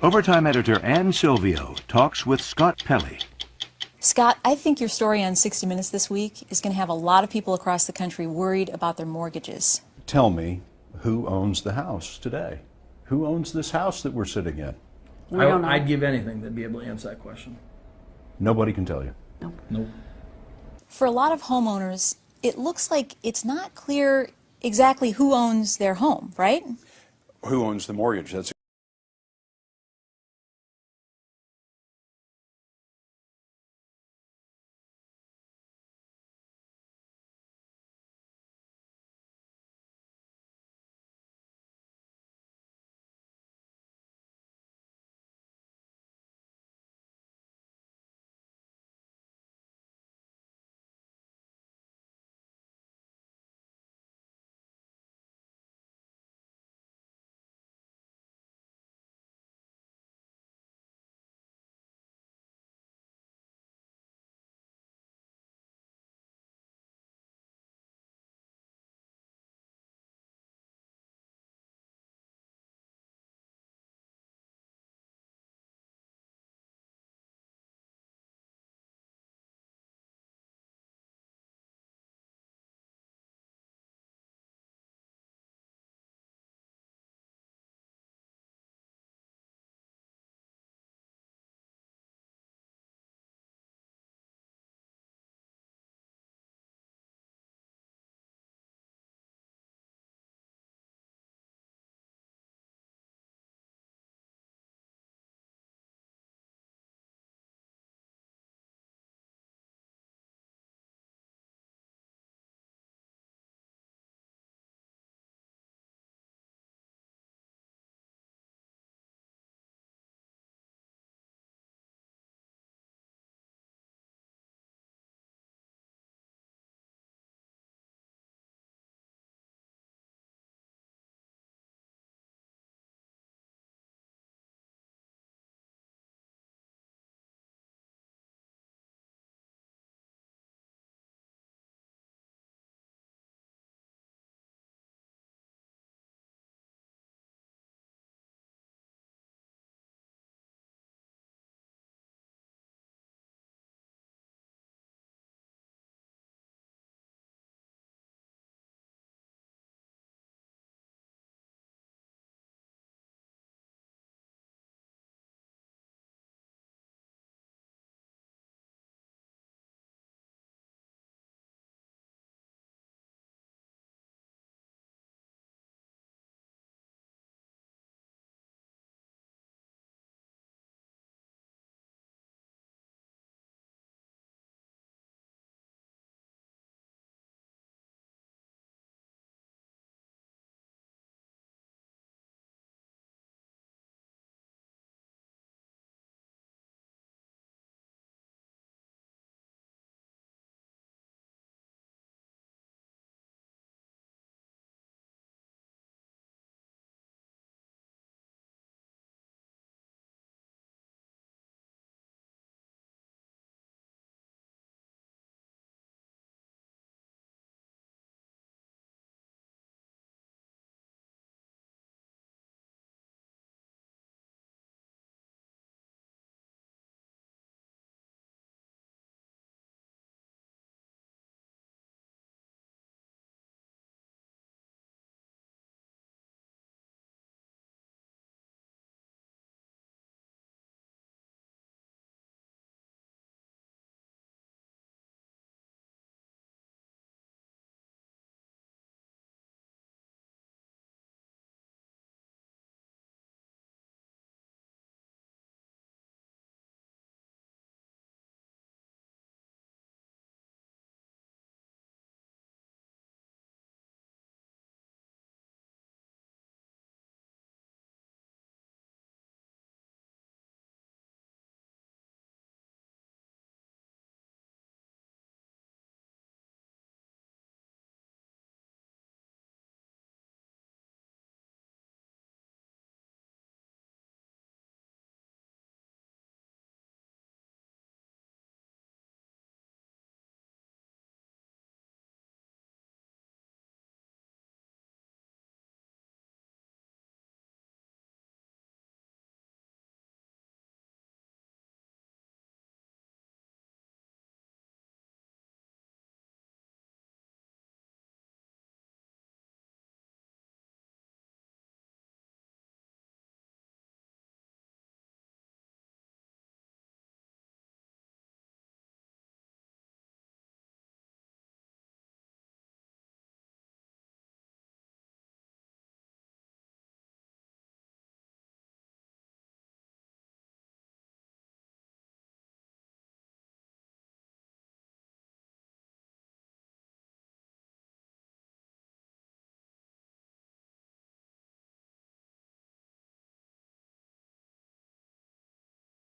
Overtime editor Ann Silvio talks with Scott Pelley. Scott, I think your story on 60 Minutes this week is going to have a lot of people across the country worried about their mortgages. Tell me, who owns the house today? Who owns this house that we're sitting in? I'd give anything to be able to answer that question. Nobody can tell you. Nope. For a lot of homeowners, it looks like it's not clear exactly who owns their home, right? Who owns the mortgage? That's